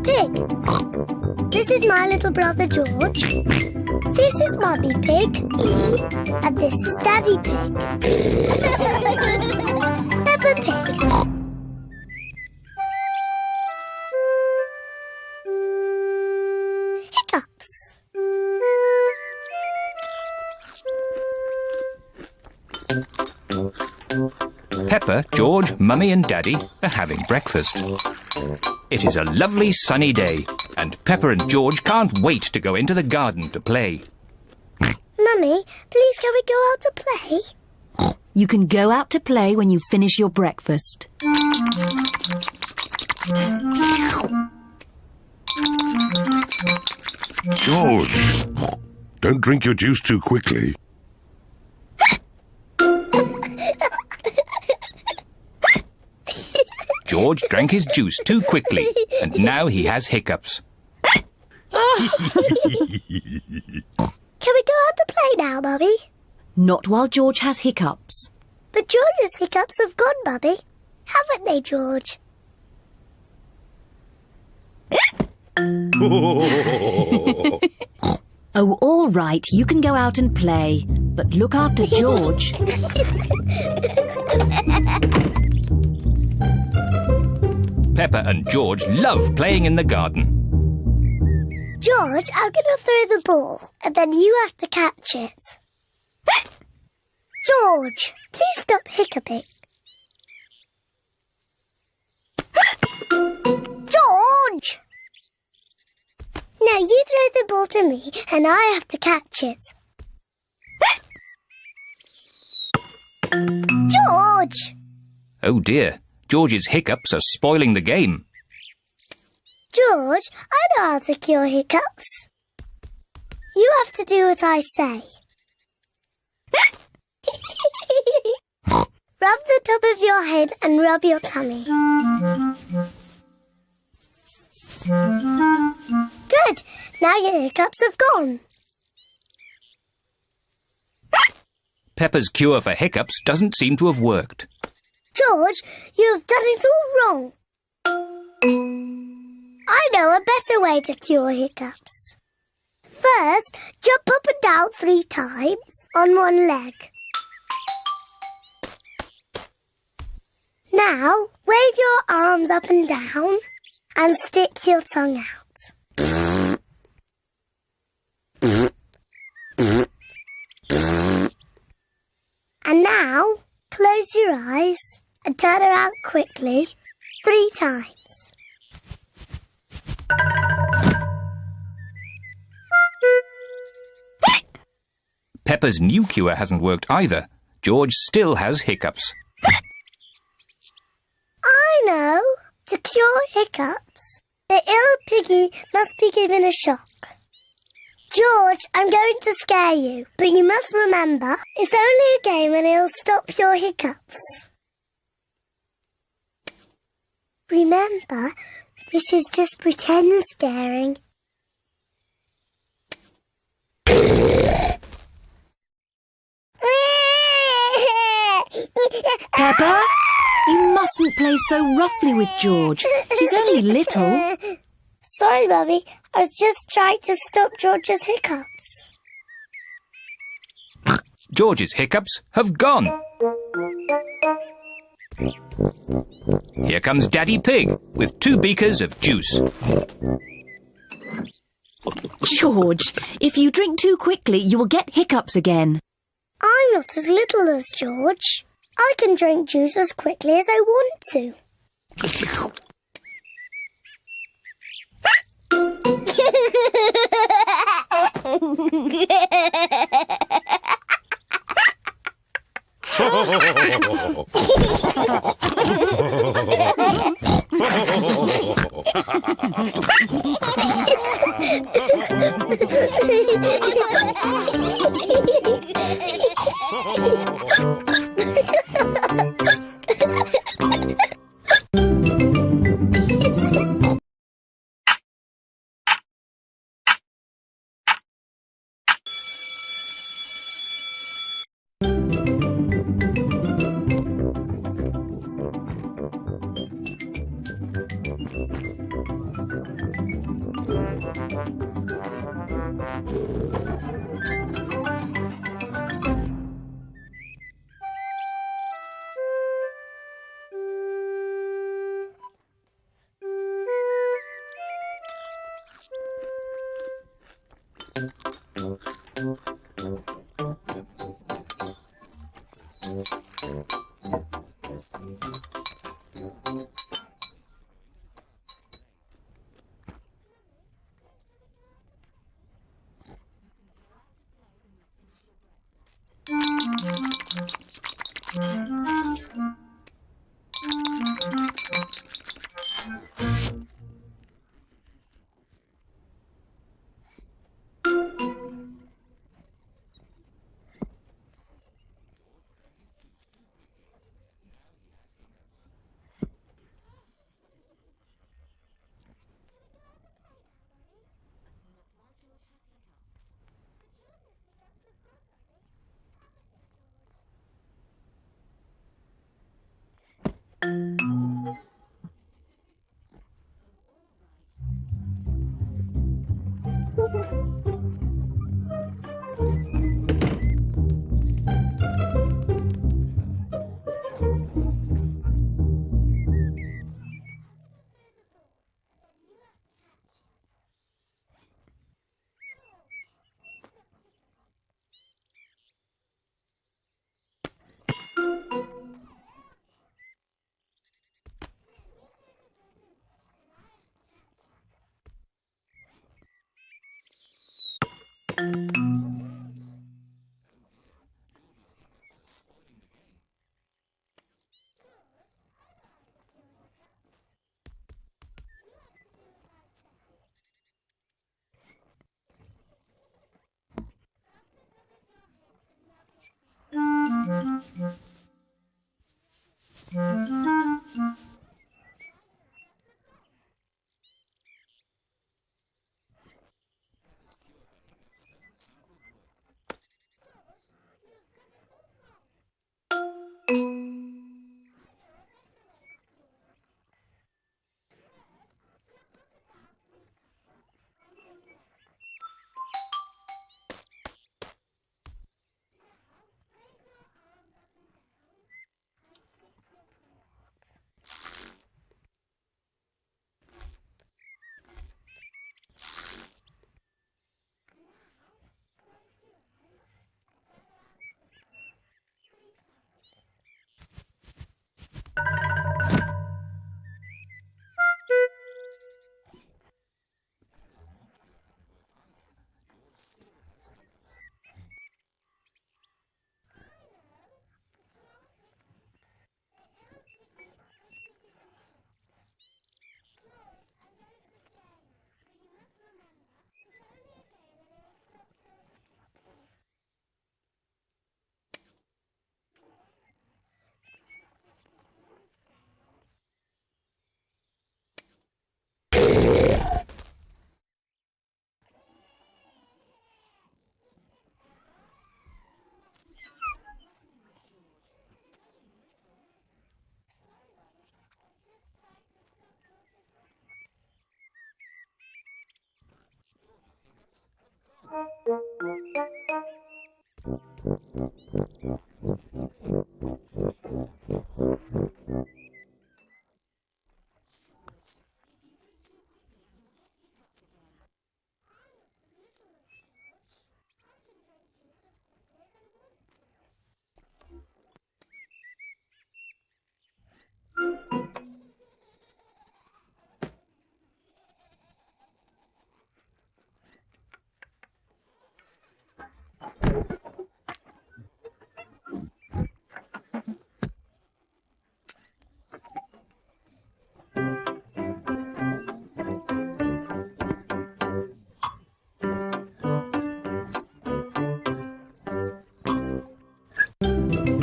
Pig. This is my little brother George. This is Mummy Pig. And this is Daddy Pig. Peppa Pig. Hiccups. Peppa, George, Mummy and Daddy are having breakfast. It is a lovely sunny day, and Peppa and George can't wait to go into the garden to play. Mummy, please can we go out to play? You can go out to play when you finish your breakfast. George, don't drink your juice too quickly. George drank his juice too quickly, and now he has hiccups. Can we go out to play now, Mummy? Not while George has hiccups. But George's hiccups have gone, Mummy. Haven't they, George? Oh, all right, you can go out and play, but look after George. Peppa and George love playing in the garden. George, I'm going to throw the ball, and then you have to catch it. George, please stop hiccuping. George! Now you throw the ball to me, and I have to catch it. George! Oh dear, George's hiccups are spoiling the game. George, I know how to cure hiccups. You have to do what I say. Rub the top of your head and rub your tummy. Good. Now your hiccups have gone. Peppa's cure for hiccups doesn't seem to have worked. George, you have done it all wrong. I know a better way to cure hiccups. First, jump up and down 3 times on one leg. Now, wave your arms up and down and stick your tongue out. And now, close your eyes and turn around quickly 3 times. Peppa's new cure hasn't worked either. George still has hiccups. I know. To cure hiccups, the ill piggy must be given a shock. George, I'm going to scare you, but you must remember, it's only a game and it'll stop your hiccups. Remember, this is just pretend scaring. Peppa, you mustn't play so roughly with George. He's only little. Sorry, Mummy. I was just trying to stop George's hiccups. George's hiccups have gone. Here comes Daddy Pig with 2 beakers of juice. George, if you drink too quickly, you will get hiccups again. I'm not as little as George. I can drink juice as quickly as I want to.